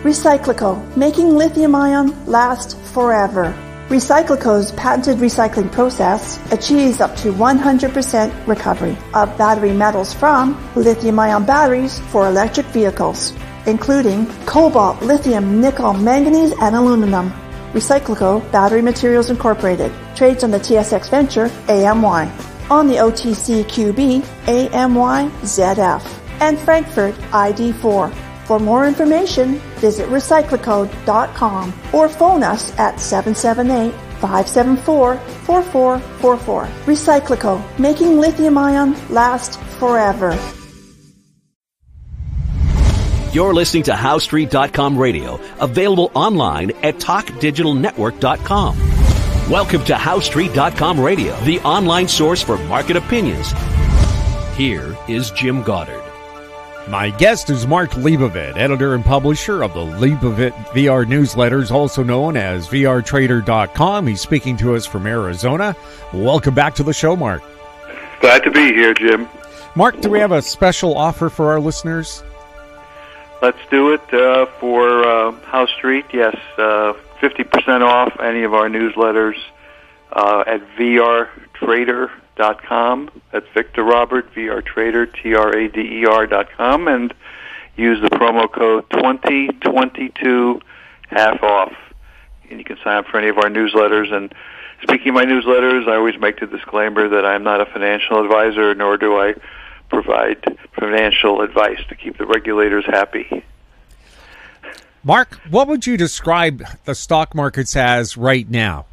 Recyclico, making lithium-ion last forever. Recyclico's patented recycling process achieves up to 100% recovery of battery metals from lithium-ion batteries for electric vehicles, including cobalt, lithium, nickel, manganese, and aluminum. Recyclico Battery Materials Incorporated trades on the TSX Venture AMY, on the OTCQB AMYZF, and Frankfurt ID4. For more information, visit recyclico.com or phone us at 778-574-4444. Recyclico, making lithium-ion last forever. You're listening to HowStreet.com radio, available online at TalkDigitalNetwork.com. Welcome to HowStreet.com radio, the online source for market opinions. Here is Jim Goddard. My guest is Mark Leibovit, editor and publisher of the Leibovit VR newsletters, also known as VRTrader.com. He's speaking to us from Arizona. Welcome back to the show, Mark. Glad to be here, Jim. Mark, do we have a special offer for our listeners? Let's do it for House Street. Yes, 50% off any of our newsletters at VRTrader.com. That's Victor Robert, VRTrader, TRADER.com, and use the promo code 2022 half off. And you can sign up for any of our newsletters. And speaking of my newsletters, I always make the disclaimer that I'm not a financial advisor, nor do I provide financial advice to keep the regulators happy. Mark, what would you describe the stock markets as right now?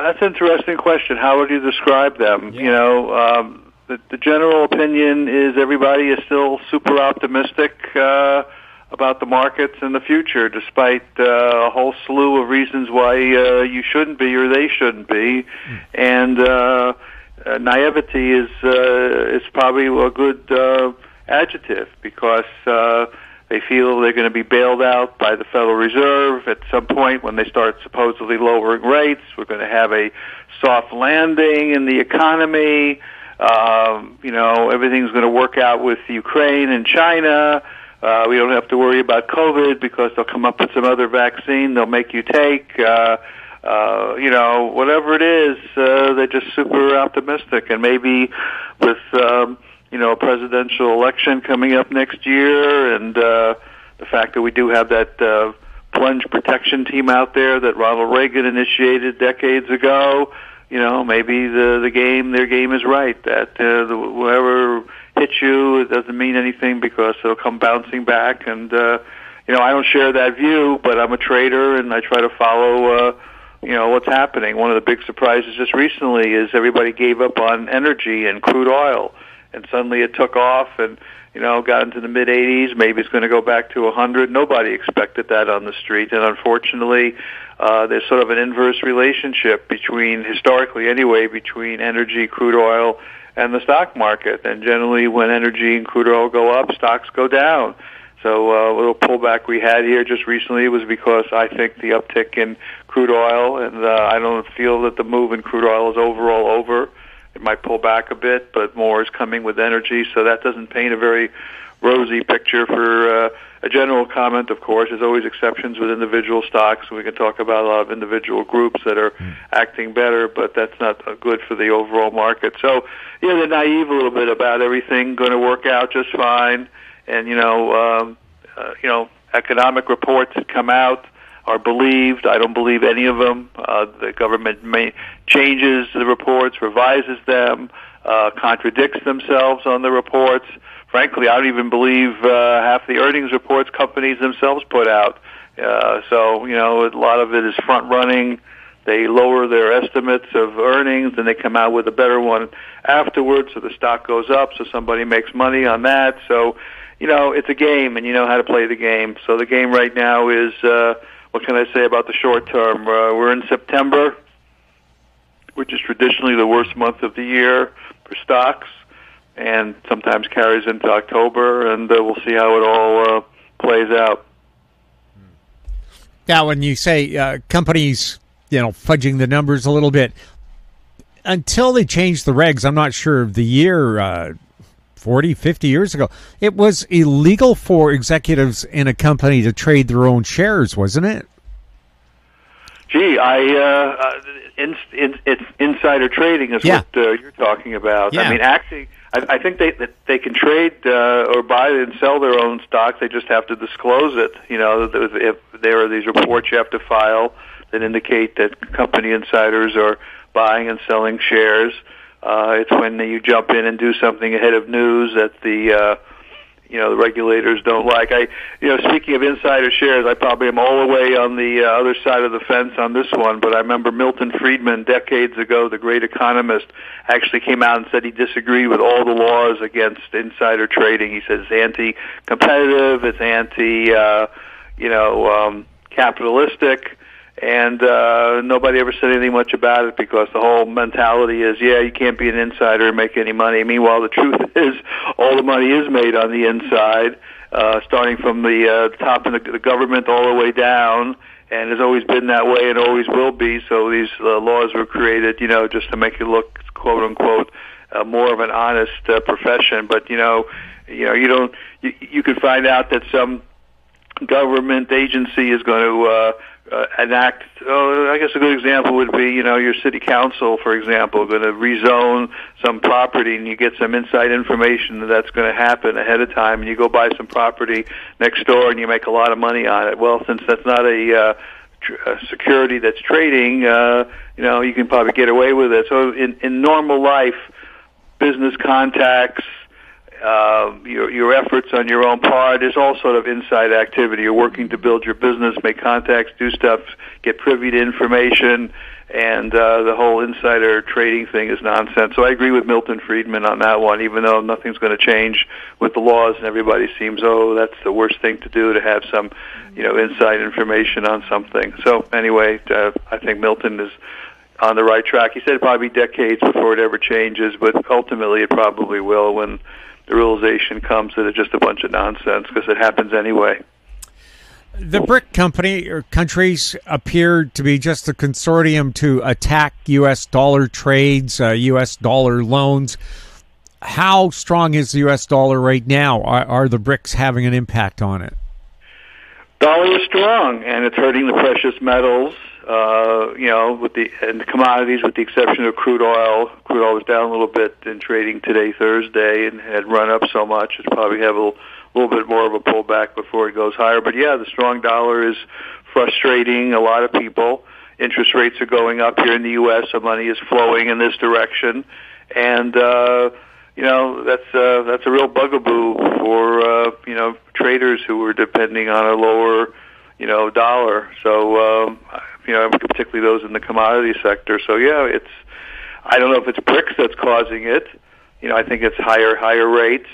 That's an interesting question. How would you describe them? Yeah. You know, the general opinion is everybody is still super optimistic about the markets in the future, despite a whole slew of reasons why you shouldn't be or they shouldn't be. And naivety is probably a good adjective, because they feel they're going to be bailed out by the Federal Reserve at some point when they start supposedly lowering rates. We're going to have a soft landing in the economy. You know, everything's going to work out with Ukraine and China. We don't have to worry about COVID because they'll come up with some other vaccine they'll make you take. You know, whatever it is, they're just super optimistic. And maybe with you know, a presidential election coming up next year, and the fact that we do have that plunge protection team out there that Ronald Reagan initiated decades ago, you know, maybe their game is right. That whoever hits you, it doesn't mean anything because it'll come bouncing back. And you know, I don't share that view, but I'm a trader and I try to follow you know, what's happening. One of the big surprises just recently is everybody gave up on energy and crude oil. And suddenly it took off and, you know, got into the mid-80s. Maybe it's going to go back to 100. Nobody expected that on the street. And unfortunately, there's sort of an inverse relationship historically anyway, between energy, crude oil, and the stock market. And generally when energy and crude oil go up, stocks go down. So a little pullback we had here just recently was because I think the uptick in crude oil, and I don't feel that the move in crude oil is overall over. It might pull back a bit, but more is coming with energy, so that doesn't paint a very rosy picture for a general comment. Of course, there's always exceptions with individual stocks. We can talk about a lot of individual groups that are acting better, but that's not good for the overall market. So, yeah, they're naive a little bit about everything going to work out just fine. And, you know, economic reports that come out are believed. I don't believe any of them. The government changes the reports, revises them, contradicts themselves on the reports. Frankly, I don't even believe half the earnings reports companies themselves put out. So, you know, a lot of it is front-running. They lower their estimates of earnings, and they come out with a better one afterwards, so the stock goes up, so somebody makes money on that. So, you know, it's a game, and you know how to play the game. So the game right now is... what can I say about the short term? We're in September, which is traditionally the worst month of the year for stocks, and sometimes carries into October, and we'll see how it all plays out. Now, when you say companies, you know, fudging the numbers a little bit, until they change the regs, I'm not sure of the year 40, 50 years ago, it was illegal for executives in a company to trade their own shares, wasn't it? Gee, it's insider trading is what you're talking about. Yeah. I mean, actually, I think they can trade or buy and sell their own stocks. They just have to disclose it. You know, if there are these reports you have to file that indicate that company insiders are buying and selling shares. It's when you jump in and do something ahead of news that the regulators don't like. Speaking of insider shares, I probably am all the way on the other side of the fence on this one, but I remember Milton Friedman decades ago, the great economist, actually came out and said he disagreed with all the laws against insider trading. He says it's anti-competitive, it's capitalistic, and nobody ever said anything much about it because the whole mentality is, you can't be an insider and make any money. Meanwhile, the truth is all the money is made on the inside, starting from the top of the government all the way down, and has always been that way and always will be. So these laws were created, just to make it look, quote unquote, more of an honest profession. But you could find out that some government agency is going to enact. I guess a good example would be, your city council, for example, going to rezone some property, and you get some inside information that's going to happen ahead of time, and you go buy some property next door, and you make a lot of money on it. Well, since that's not a security that's trading, you can probably get away with it. So in normal life, business contacts, your efforts on your own part is all sort of inside activity. You're working to build your business, make contacts, do stuff, get privy to information, and the whole insider trading thing is nonsense. So I agree with Milton Friedman on that one, even though nothing's going to change with the laws, and everybody seems, that's the worst thing to do, to have some, inside information on something. So anyway, I think Milton is on the right track. He said it'd probably be decades before it ever changes, but ultimately it probably will when the realization comes that it's just a bunch of nonsense, because it happens anyway. The BRIC countries appear to be just a consortium to attack U.S. dollar trades, U.S. dollar loans. How strong is the U.S. dollar right now? Are the BRICS having an impact on it? Dollar is strong, and it's hurting the precious metals, and the commodities, with the exception of crude oil. Crude oil was down a little bit in trading today, Thursday, and had run up so much. It's probably have a little bit more of a pullback before it goes higher. But the strong dollar is frustrating a lot of people. Interest rates are going up here in the U.S., so money is flowing in this direction, and that's a real bugaboo for traders who are depending on a lower dollar. So particularly those in the commodity sector. So I don't know if it's BRICS that's causing it. I think it's higher rates.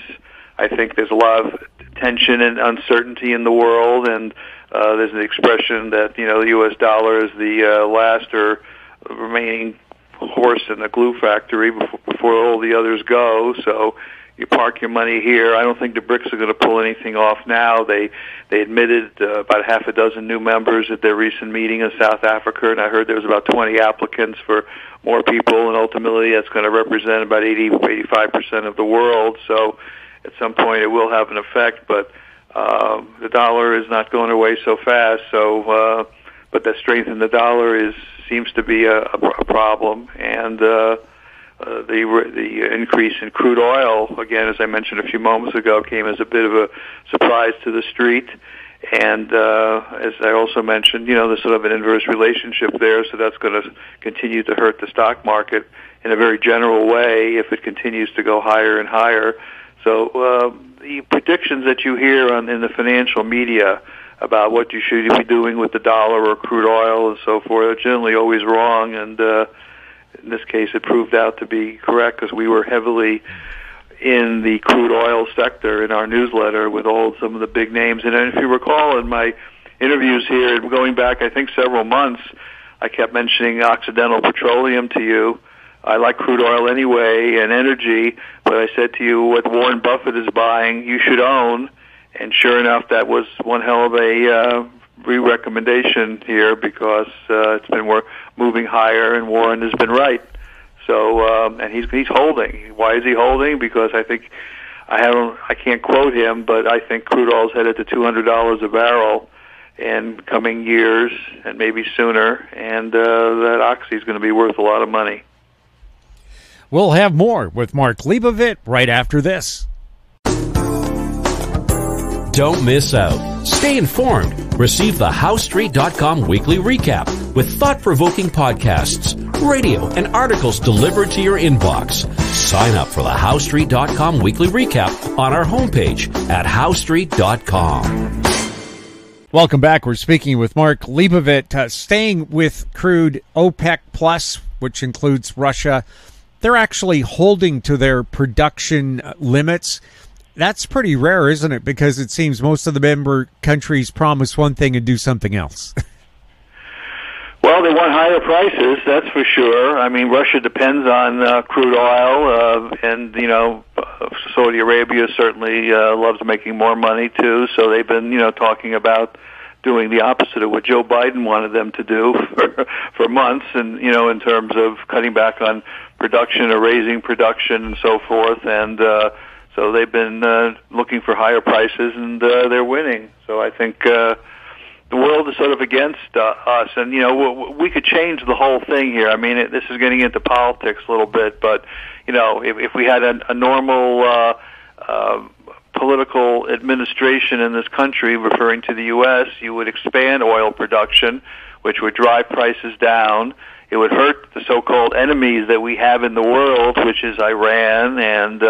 I think there's a lot of tension and uncertainty in the world, and there's an expression that the U.S. dollar is the last or remaining horse in the glue factory before all the others go. So you park your money here. I don't think the BRICS are going to pull anything off now. They admitted about half a dozen new members at their recent meeting in South Africa, and I heard there was about 20 applicants for more people, and ultimately that's going to represent about 85% of the world. So at some point it will have an effect, but the dollar is not going away so fast. So, but the strength in the dollar seems to be a problem, and the increase in crude oil, again, as I mentioned a few moments ago, came as a bit of a surprise to the street. And as I also mentioned, there's sort of an inverse relationship there, so that's going to continue to hurt the stock market in a very general way if it continues to go higher and higher. So the predictions that you hear in the financial media about what you should be doing with the dollar or crude oil and so forth are generally always wrong, and in this case it proved out to be correct, because we were heavily in the crude oil sector in our newsletter with some of the big names. And if you recall, in my interviews here, going back I think several months, I kept mentioning Occidental Petroleum to you. I like crude oil anyway and energy, but I said to you, what Warren Buffett is buying, you should own. And sure enough, that was one hell of a re-recommendation here, because it's been moving higher, and Warren has been right. So, and he's holding. Why is he holding? Because I think I can't quote him, but I think crude oil is headed to $200 a barrel in coming years and maybe sooner, and that Oxy is going to be worth a lot of money. We'll have more with Mark Leibovit right after this. Don't miss out. Stay informed. Receive the HowStreet.com weekly recap with thought-provoking podcasts, radio, and articles delivered to your inbox. Sign up for the HowStreet.com weekly recap on our homepage at HowStreet.com. Welcome back. We're speaking with Mark Leibovit. Staying with crude, OPEC Plus, which includes Russia, they're actually holding to their production limits. That's pretty rare, isn't it? Because it seems most of the member countries promise one thing and do something else. Well, they want higher prices, that's for sure. I mean, Russia depends on crude oil, and, Saudi Arabia certainly loves making more money, too. So they've been, talking about doing the opposite of what Joe Biden wanted them to do for months, and, in terms of cutting back on production or raising production and so forth. And so they've been looking for higher prices, and they're winning. So I think the world is sort of against us, and we could change the whole thing here. I mean, this is getting into politics a little bit, but if we had a normal political administration in this country, referring to the U.S., you would expand oil production, which would drive prices down. It would hurt the so-called enemies that we have in the world, which is Iran and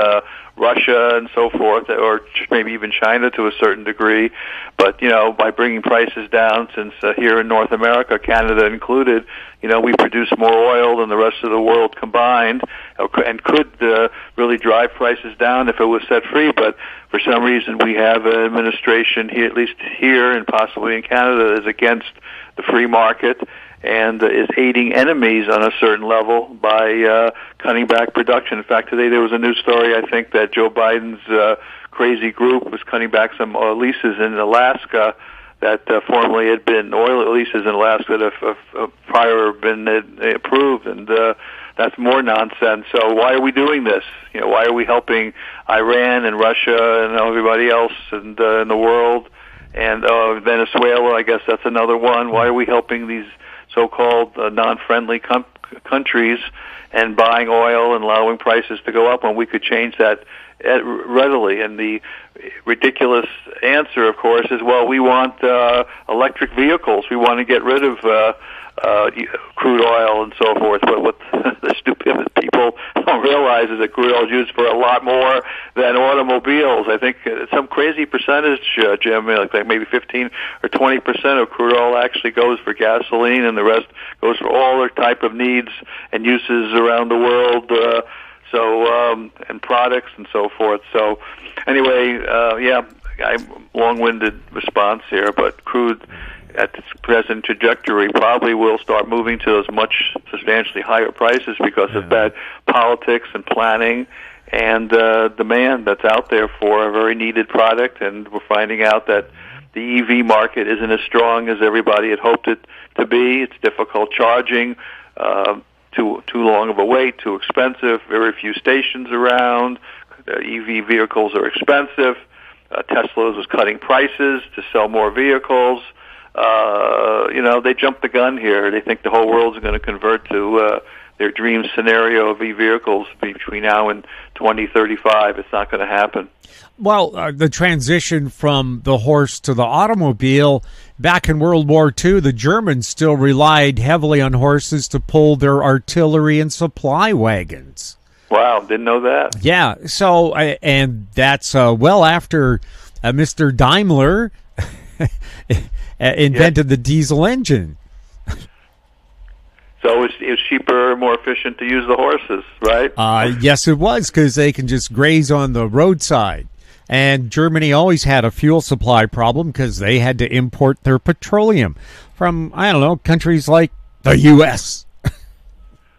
Russia and so forth, or maybe even China to a certain degree. But, by bringing prices down, since here in North America, Canada included, we produce more oil than the rest of the world combined, and could really drive prices down if it was set free. But for some reason, we have an administration here, at least here and possibly in Canada, that is against the free market and is aiding enemies on a certain level by cutting back production. In fact, today there was a news story, I think, that Joe Biden's crazy group was cutting back some leases in Alaska that formerly had been oil leases in Alaska that have prior been approved, and that's more nonsense. So why are we doing this? Why are we helping Iran and Russia and everybody else and in the world? And Venezuela, I guess that's another one. Why are we helping these so-called non-friendly countries and buying oil and allowing prices to go up when we could change that readily? And the ridiculous answer, of course, is, well, we want electric vehicles. We want to get rid of crude oil and so forth. But what the stupid people don't realize is that crude oil is used for a lot more than automobiles. I think some crazy percentage, Jim, like maybe 15 or 20% of crude oil actually goes for gasoline, and the rest goes for all their type of needs and uses around the world. And products and so forth. So anyway, I'm long-winded response here, but crude at its present trajectory probably will start moving to those much substantially higher prices because of bad politics and planning and demand that's out there for a very needed product. And we're finding out that the EV market isn't as strong as everybody had hoped it to be. It's difficult charging, too long of a wait, too expensive, very few stations around. EV vehicles are expensive. Tesla was cutting prices to sell more vehicles. They jumped the gun here. They think the whole world's going to convert to their dream scenario of e-vehicles between now and 2035. It's not going to happen. Well, the transition from the horse to the automobile, back in World War II, the Germans still relied heavily on horses to pull their artillery and supply wagons. Wow, didn't know that. Yeah, so, and that's well after Mr. Daimler invented the diesel engine. So it was cheaper, more efficient to use the horses, right? Yes, it was, because they can just graze on the roadside. And Germany always had a fuel supply problem because they had to import their petroleum from, countries like the U.S.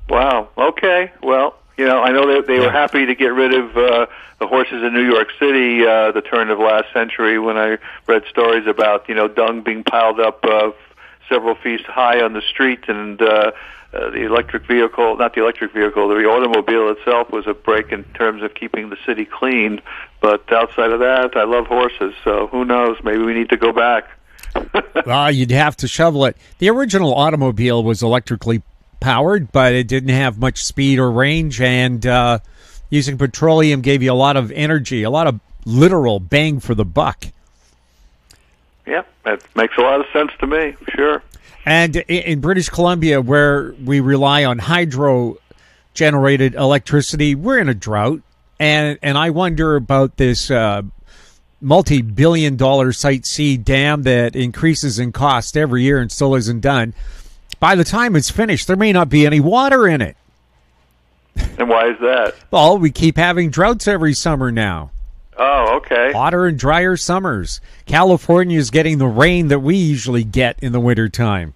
Wow, okay. Well, I know they were happy to get rid of the horses in New York City the turn of last century when I read stories about, dung being piled up several feet high on the street and the electric vehicle, not the electric vehicle, the automobile itself was a break in terms of keeping the city clean. But outside of that, I love horses, so who knows? Maybe we need to go back. Well, you'd have to shovel it. The original automobile was electrically powered, but it didn't have much speed or range, and using petroleum gave you a lot of energy, a lot of literal bang for the buck. Yeah, that makes a lot of sense to me, sure. And in British Columbia, where we rely on hydro-generated electricity, we're in a drought. And I wonder about this multi-billion-dollar Site C dam that increases in cost every year and still isn't done. By the time it's finished, there may not be any water in it. And why is that? Well, we keep having droughts every summer now. Oh, okay. Hotter and drier summers. California is getting the rain that we usually get in the wintertime.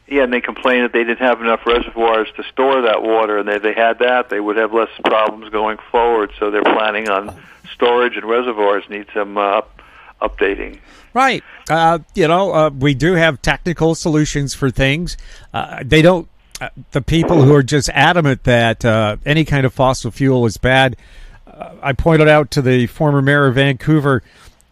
Yeah, and they complain that they didn't have enough reservoirs to store that water, and if they had that, they would have less problems going forward. So they're planning on storage, and reservoirs need some updating. Right. We do have technical solutions for things. They don't. The people who are just adamant that any kind of fossil fuel is bad. I pointed out to the former mayor of Vancouver,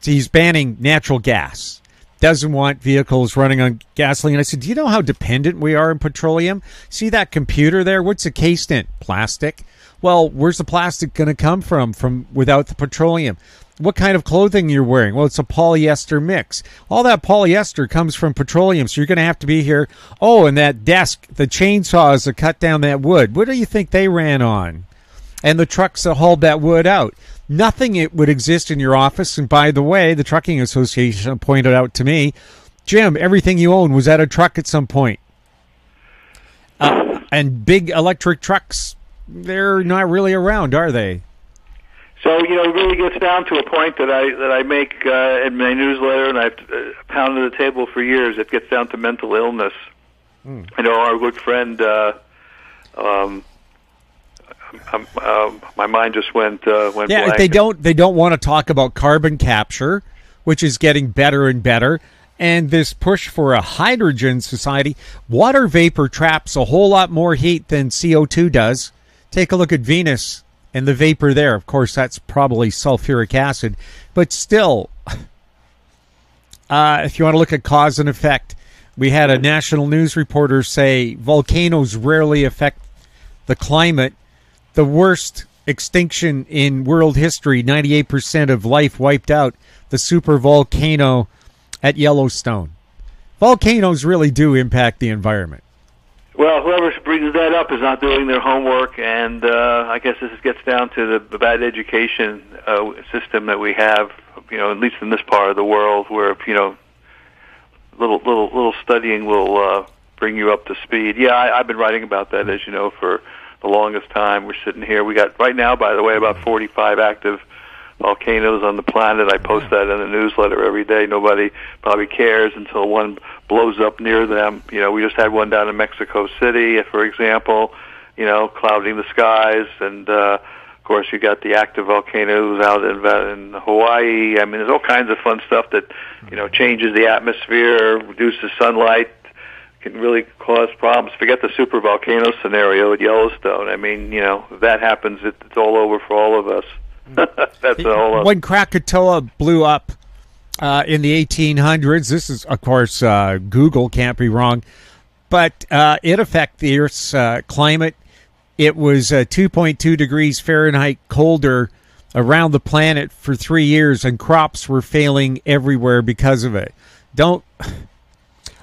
he's banning natural gas. Doesn't want vehicles running on gasoline. I said, do you know how dependent we are on petroleum? See that computer there? What's it cased in? Plastic. Well, where's the plastic going to come from without the petroleum? What kind of clothing you're wearing? Well, it's a polyester mix. All that polyester comes from petroleum, so you're going to have to be here. Oh, and that desk, the chainsaws that cut down that wood. What do you think they ran on? And the trucks that hauled that wood out. Nothing it would exist in your office. And by the way, the Trucking Association pointed out to me, Jim, everything you own was at a truck at some point. And big electric trucks, they're not really around, are they? So, it really gets down to a point that I make in my newsletter, and I've pounded the table for years. It gets down to mental illness. I know our good friend, my mind just went blank. They don't want to talk about carbon capture, which is getting better and better, and this push for a hydrogen society. Water vapor traps a whole lot more heat than CO2 does. Take a look at Venus and the vapor there. Of course, that's probably sulfuric acid, but still, if you want to look at cause and effect, we had a national news reporter say volcanoes rarely affect the climate. The worst extinction in world history, 98% of life wiped out, the super volcano at Yellowstone. Volcanoes really do impact the environment. Well, whoever brings that up is not doing their homework, and I guess this gets down to the bad education system that we have, at least in this part of the world, where, little studying will bring you up to speed. Yeah, I've been writing about that, as you know, for the longest time. We're sitting here. We got, right now, by the way, about 45 active volcanoes on the planet. I post that in the newsletter every day. Nobody probably cares until one blows up near them. We just had one down in Mexico City, for example, clouding the skies. And, of course, you got the active volcanoes out in Hawaii. I mean, there's all kinds of fun stuff that, changes the atmosphere, reduces sunlight, can really cause problems. Forget the super volcano scenario at Yellowstone. I mean, if that happens, it's all over for all of us. That's all. When Krakatoa blew up in the 1800s, this is, of course, Google can't be wrong, but it affected the Earth's climate. It was 2.2 degrees Fahrenheit colder around the planet for 3 years, and crops were failing everywhere because of it.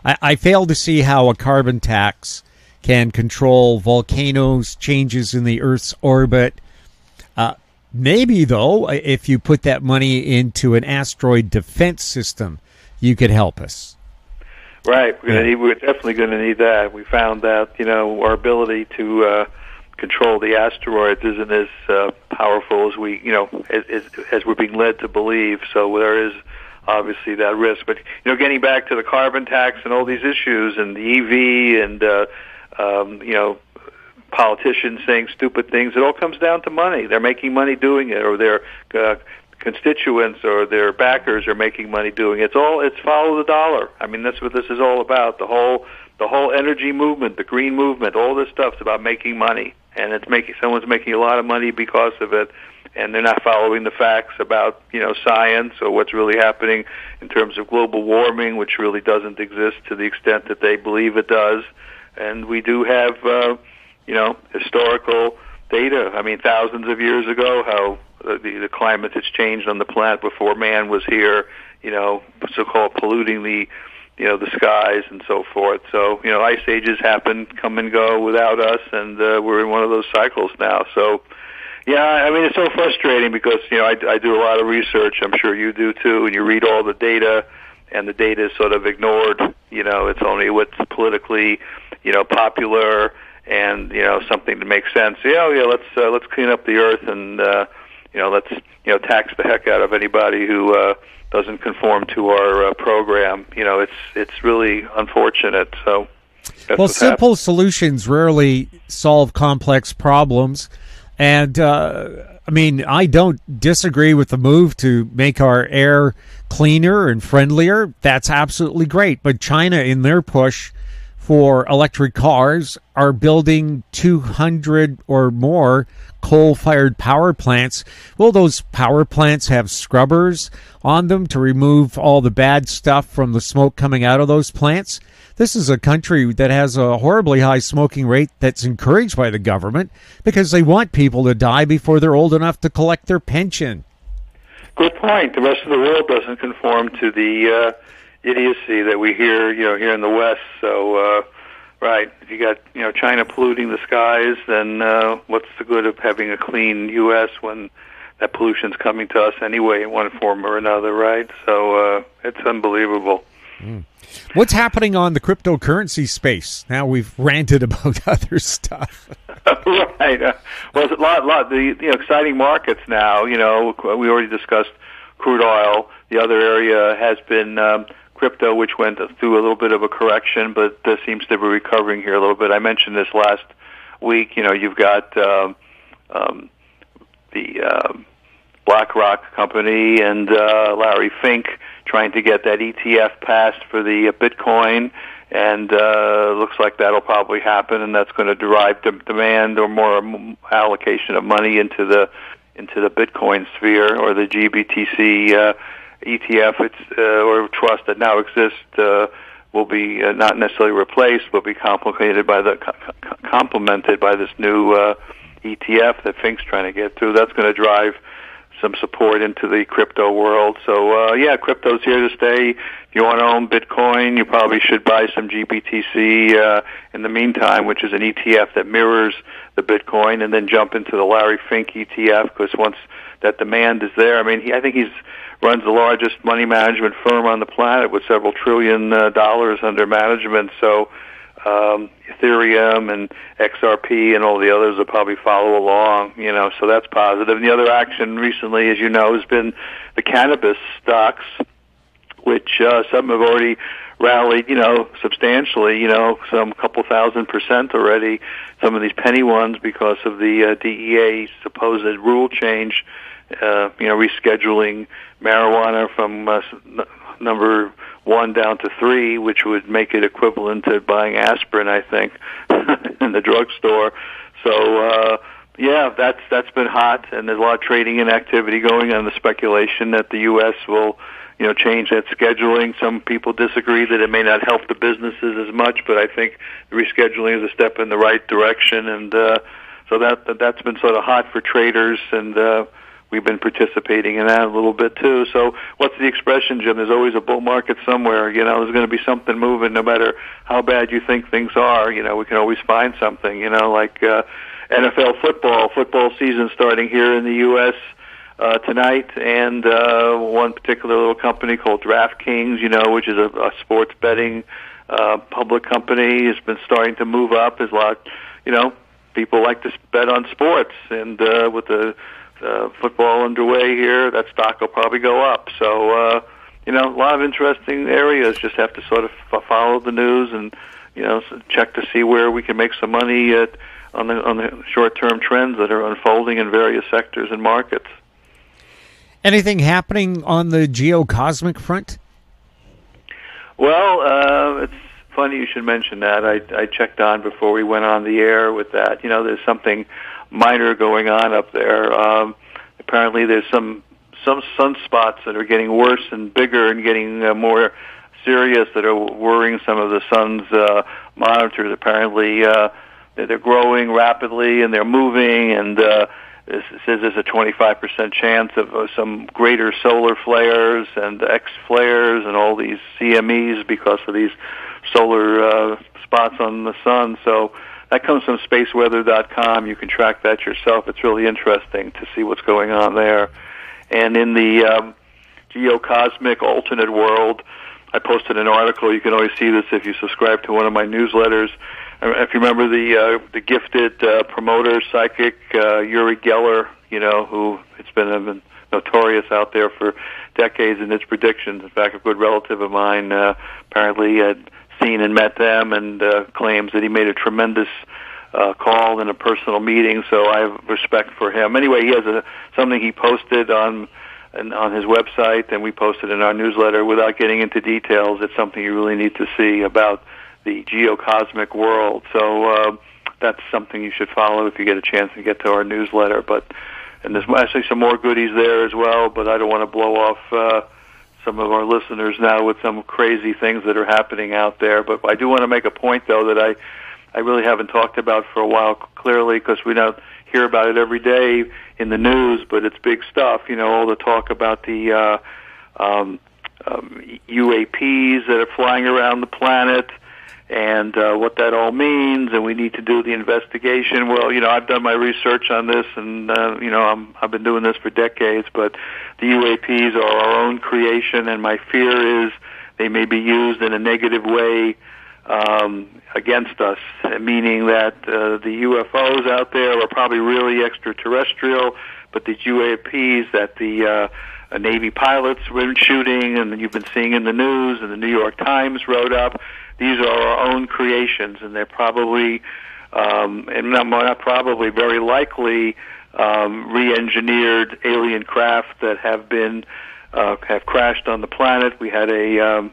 I fail to see how a carbon tax can control volcanoes, changes in the Earth's orbit. Maybe, though, if you put that money into an asteroid defense system, you could help us. Right. We're definitely going to need that. We found that, our ability to control the asteroids isn't as powerful as we, as we're being led to believe. So there is obviously that risk. But, getting back to the carbon tax and all these issues and the EV and, politicians saying stupid things, it all comes down to money. They're making money doing it, or their constituents or their backers are making money doing it. It's follow the dollar. I mean, that's what this is all about. The whole the whole energy movement, the green movement, all this stuff's about making money, and someone's making a lot of money because of it, and they're not following the facts about science or what's really happening in terms of global warming, which really doesn't exist to the extent that they believe it does. And we do have historical data. I mean, thousands of years ago, how the climate has changed on the planet before man was here. So-called polluting the skies and so forth. So, ice ages happen, come and go without us, and we're in one of those cycles now. So, yeah, I mean, it's so frustrating because, I do a lot of research. I'm sure you do too, and you read all the data, and the data is sort of ignored. It's only what's politically, popular and, something to make sense. Let's clean up the earth and, let's, tax the heck out of anybody who doesn't conform to our program. It's really unfortunate. So, well, simple solutions rarely solve complex problems. And, I don't disagree with the move to make our air cleaner and friendlier. That's absolutely great. But China, in their push for electric cars, are building 200 or more coal-fired power plants. Will those power plants have scrubbers on them to remove all the bad stuff from the smoke coming out of those plants? This is a country that has a horribly high smoking rate that's encouraged by the government because they want people to die before they're old enough to collect their pension. Good point. The rest of the world doesn't conform to the idiocy that we hear, here in the West. So, right, if you got, China polluting the skies, then what's the good of having a clean U.S. when that pollution's coming to us anyway in one form or another, right? So it's unbelievable. What's happening on the cryptocurrency space? Now we've ranted about other stuff. Right. Well, it's a lot. The exciting markets now. We already discussed crude oil. The other area has been crypto, which went through a little bit of a correction, but seems to be recovering here a little bit. I mentioned this last week. You've got the BlackRock company and Larry Fink trying to get that ETF passed for the Bitcoin, and looks like that'll probably happen, and that's going to derive demand or more allocation of money into the Bitcoin sphere or the GBTC ETF or trust that now exists will be not necessarily replaced, but be complemented by this new ETF that Fink's trying to get through. That's going to drive some support into the crypto world. So, crypto's here to stay. If you want to own Bitcoin, you probably should buy some GBTC in the meantime, which is an ETF that mirrors the Bitcoin, and then jump into the Larry Fink ETF, because once that demand is there, I think he runs the largest money management firm on the planet with several trillion dollars under management. So Ethereum and XRP and all the others will probably follow along, so that's positive. And the other action recently, as you know, has been the cannabis stocks, which some have already rallied, substantially, some couple %,000% already, some of these penny ones because of the DEA supposed rule change, rescheduling marijuana from number 1 down to 3, which would make it equivalent to buying aspirin, I think, in the drugstore. So, that's been hot, and there's a lot of trading and activity going on. The speculation that the U.S. will, change that scheduling. Some people disagree that it may not help the businesses as much, but I think the rescheduling is a step in the right direction, and so that's been sort of hot for traders, and we've been participating in that a little bit too. So what's the expression, Jim? There's always a bull market somewhere. There's going to be something moving no matter how bad you think things are. We can always find something, like NFL football season starting here in the U.S. Tonight, and one particular little company called DraftKings, which is a sports betting public company, has been starting to move up. There's a lot, people like to bet on sports, and with the football underway here, that stock will probably go up. So, a lot of interesting areas. Just have to sort of follow the news and, check to see where we can make some money on the short-term trends that are unfolding in various sectors and markets. Anything happening on the Geo-cosmic front? Well, it's funny you should mention that. I checked on before we went on the air with that. There's something minor going on up there. Apparently there's some sunspots that are getting worse and bigger and getting more serious that are worrying some of the sun's monitors. Apparently they're growing rapidly and they're moving, and it says there's a 25% chance of some greater solar flares and X flares and all these CMEs because of these solar spots on the sun. So that comes from spaceweather.com. You can track that yourself. It's really interesting to see what's going on there. And in the Geo-cosmic alternate world, I posted an article. You can always see this if you subscribe to one of my newsletters. If you remember the gifted promoter, psychic, Uri Geller, who it's been notorious out there for decades in his predictions. In fact, a good relative of mine apparently had seen and met them and claims that he made a tremendous call in a personal meeting, so I have respect for him. Anyway, he has something he posted on his website, and we posted in our newsletter. Without getting into details, it's something you really need to see about the geocosmic world. So that's something you should follow if you get a chance to get to our newsletter. And there's actually some more goodies there as well, but I don't want to blow off some of our listeners now with some crazy things that are happening out there. But I do want to make a point, though, that I really haven't talked about for a while, clearly, because we don't hear about it every day in the news, but it's big stuff. All the talk about the UAPs that are flying around the planet and what that all means, and we need to do the investigation. Well, I've done my research on this, and I've been doing this for decades, but the UAPs are our own creation, and my fear is they may be used in a negative way against us, meaning that the UFOs out there are probably really extraterrestrial, but the UAPs that the Navy pilots were shooting and you've been seeing in the news and the New York Times wrote up, these are our own creations, and they're probably, and not probably, very likely, re-engineered alien craft that have been have crashed on the planet. We had a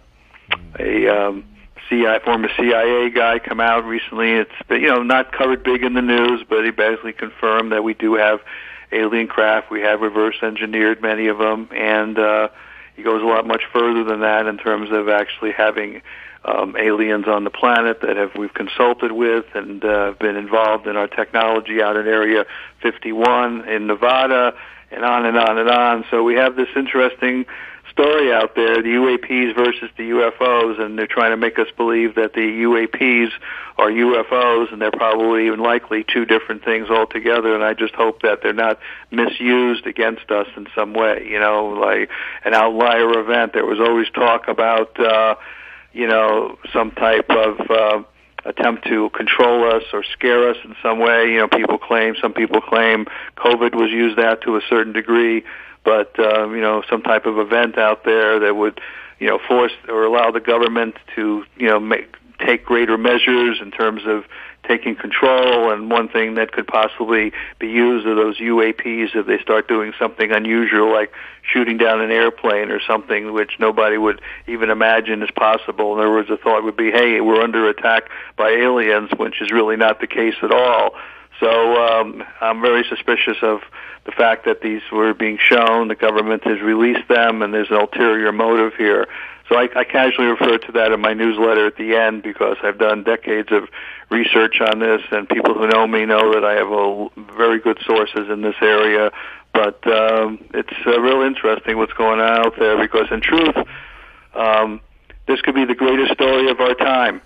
former CIA guy come out recently. It's been, not covered big in the news, but he basically confirmed that we do have alien craft. We have reverse engineered many of them, and he goes a lot much further than that in terms of actually having aliens on the planet that we've consulted with and been involved in our technology out in Area 51 in Nevada, and on and on and on. So we have this interesting story out there, the UAPs versus the UFOs, and they're trying to make us believe that the UAPs are UFOs, and they're probably even likely two different things altogether, and I just hope that they're not misused against us in some way, like an outlier event. There was always talk about, some type of attempt to control us or scare us in some way. Some people claim COVID was used that to a certain degree, but some type of event out there that would force or allow the government to take greater measures in terms of taking control. And one thing that could possibly be used are those UAPs if they start doing something unusual, like shooting down an airplane or something which nobody would even imagine is possible. In other words, the thought would be, hey, we're under attack by aliens, which is really not the case at all. So I'm very suspicious of the fact that these were being shown. The government has released them, and there's an ulterior motive here. So I casually refer to that in my newsletter at the end because I've done decades of research on this, and people who know me know that I have very good sources in this area. But it's real interesting what's going on out there because, in truth, this could be the greatest story of our time.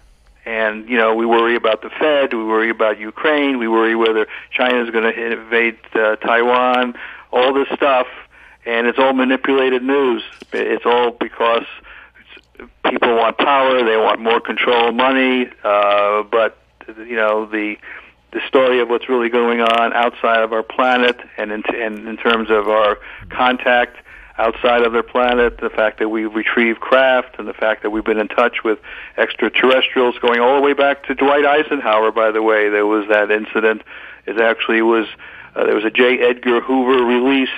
And, we worry about the Fed, we worry about Ukraine, we worry whether China is going to invade Taiwan, all this stuff, and it's all manipulated news. It's all because people want power, they want more control, money, but, the story of what's really going on outside of our planet and in terms of our contact outside of their planet, the fact that we retrieve craft, and the fact that we've been in touch with extraterrestrials going all the way back to Dwight Eisenhower, by the way. There was that incident. It actually was, there was a J. Edgar Hoover release.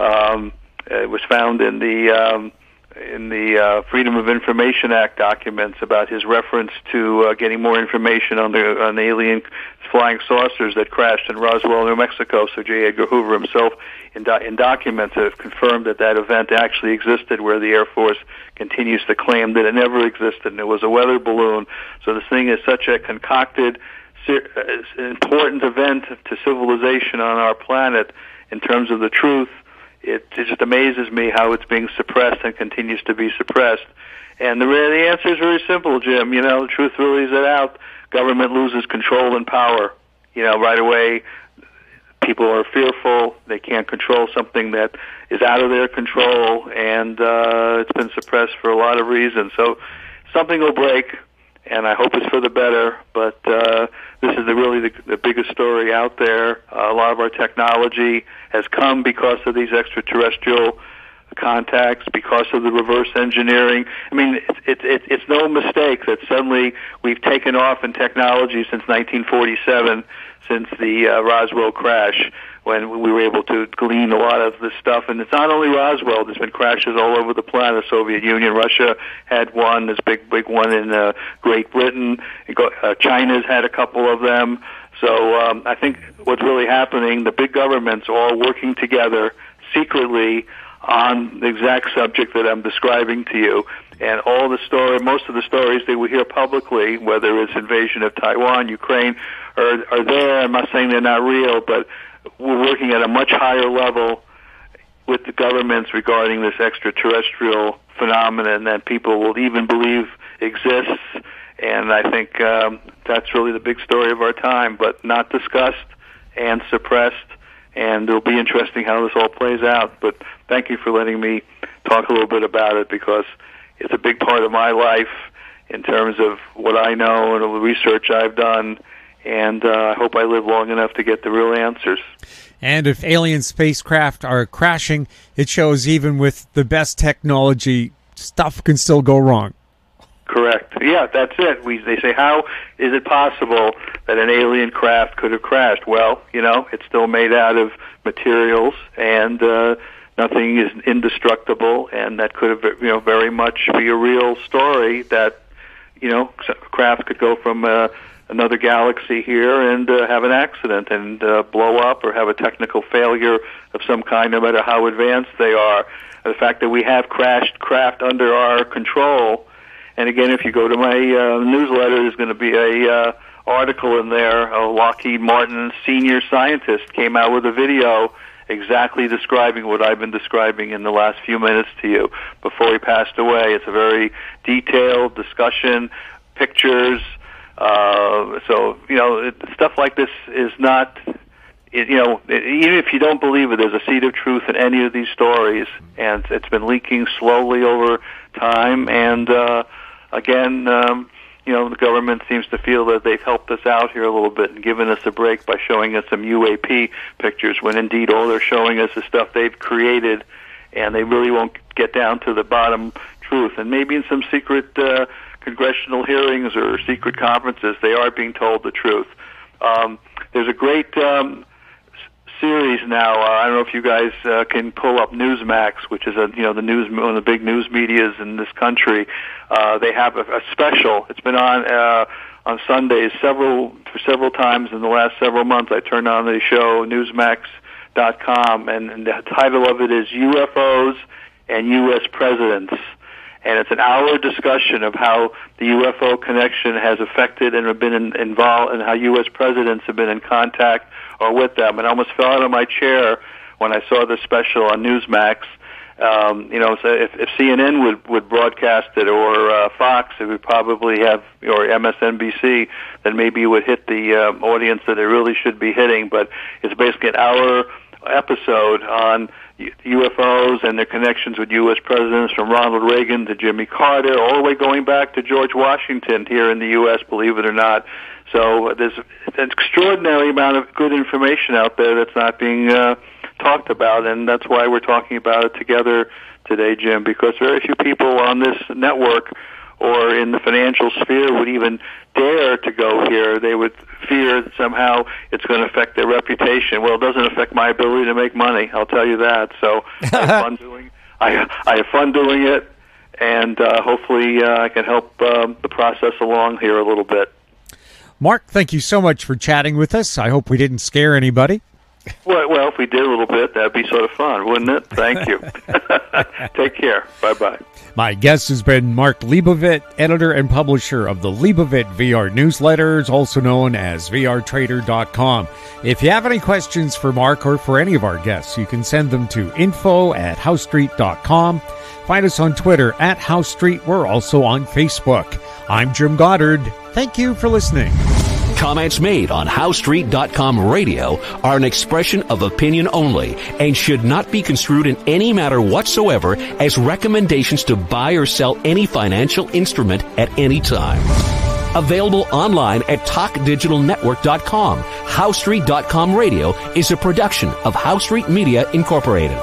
It was found in the in the Freedom of Information Act documents about his reference to getting more information on the alien flying saucers that crashed in Roswell, New Mexico. So J. Edgar Hoover himself, in documents, have confirmed that event actually existed, where the Air Force continues to claim that it never existed and it was a weather balloon. So this thing is such a concocted, important event to civilization on our planet in terms of the truth. It just amazes me how it's being suppressed and continues to be suppressed. And the answer is very simple, Jim. The truth really is out. Government loses control and power. Right away, people are fearful. They can't control something that is out of their control, and it's been suppressed for a lot of reasons. So something will break, and I hope it's for the better, but this is really the biggest story out there. A lot of our technology has come because of these extraterrestrial contacts, because of the reverse engineering. I mean, it's no mistake that suddenly we've taken off in technology since 1947, since the Roswell crash, when we were able to glean a lot of this stuff. And it's not only Roswell. There's been crashes all over the planet. The Soviet Union, Russia had one. There's a big one in Great Britain. China's had a couple of them. So I think what's really happening, the big governments all working together secretly on the exact subject that I'm describing to you. And most of the stories that we hear publicly, whether it's invasion of Taiwan, Ukraine, are there. I'm not saying they're not real, but we're working at a much higher level with the governments regarding this extraterrestrial phenomenon that people will even believe exists. And I think that's really the big story of our time, but not discussed and suppressed. And it'll be interesting how this all plays out. But thank you for letting me talk a little bit about it, because it's a big part of my life in terms of what I know and the research I've done. And I hope I live long enough to get the real answers. And if alien spacecraft are crashing, it shows even with the best technology, stuff can still go wrong. Correct. Yeah, that's it. They say, how is it possible that an alien craft could have crashed? Well, it's still made out of materials, and nothing is indestructible, and that could have, very much be a real story that, craft could go from another galaxy here and have an accident and blow up or have a technical failure of some kind, no matter how advanced they are. The fact that we have crashed craft under our control. And again, if you go to my newsletter, there's going to be a article in there. A Lockheed Martin senior scientist came out with a video exactly describing what I've been describing in the last few minutes to you before he passed away. It's a very detailed discussion, pictures. So, stuff like this is not, even if you don't believe it, there's a seed of truth in any of these stories, and it's been leaking slowly over time. And again, the government seems to feel that they've helped us out here a little bit and given us a break by showing us some UAP pictures, when indeed all they're showing us is stuff they've created, and they really won't get down to the bottom truth. And maybe in some secret congressional hearings or secret conferences, they are being told the truth. There's a great series now. I don't know if you guys can pull up Newsmax, which is one of the big news medias in this country. They have a special. It's been on Sundays several times in the last several months. I turned on the show Newsmax.com, and the title of it is UFOs and U.S. Presidents. And it's an hour discussion of how the UFO connection has affected and have been involved, and how U.S. presidents have been in contact or with them. And I almost fell out of my chair when I saw this special on Newsmax. So if CNN would broadcast it, or Fox, it would probably have, or MSNBC, then maybe it would hit the audience that it really should be hitting. But it's basically an hour episode on UFOs and their connections with U.S. presidents, from Ronald Reagan to Jimmy Carter, all the way going back to George Washington here in the U.S., believe it or not. So there's an extraordinary amount of good information out there that's not being talked about, and that's why we're talking about it together today, Jim, because very few people on this network or in the financial sphere would even dare to go here. They would fear that somehow it's going to affect their reputation. Well, it doesn't affect my ability to make money, I'll tell you that. So I have fun doing it, and hopefully I can help the process along here a little bit. Mark, thank you so much for chatting with us. I hope we didn't scare anybody. Well, if we did a little bit, that'd be sort of fun, wouldn't it? Thank you. Take care. Bye-bye. My guest has been Mark Leibovit, editor and publisher of the Leibovit VR newsletters, also known as VRtrader.com. If you have any questions for Mark or for any of our guests, you can send them to info@housestreet.com. Find us on Twitter @HouseStreet. We're also on Facebook. I'm Jim Goddard. Thank you for listening. Comments made on HouseStreet.com radio are an expression of opinion only and should not be construed in any matter whatsoever as recommendations to buy or sell any financial instrument at any time. Available online at TalkDigitalNetwork.com. HouseStreet.com radio is a production of House Street Media Incorporated.